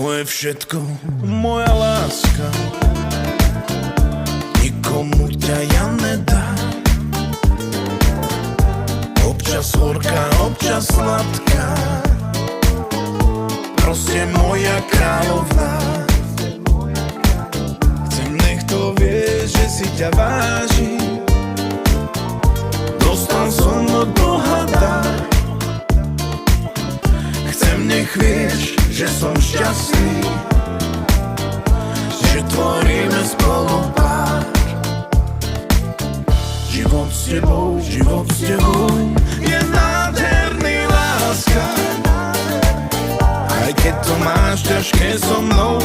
moje všetko, moja láska. Nikomu ťa ja nedám. Občas horká, občas sladká, proste moja kráľovná. Chcem, nech to vieš, že si ťa vážim. Dostal som od Boha dar. Chcem, nech vieš, že som šťastný, že tvoríme spolu pár. Život s tebou je nádherný, láska. Aj keď to máš ťažké so mnou,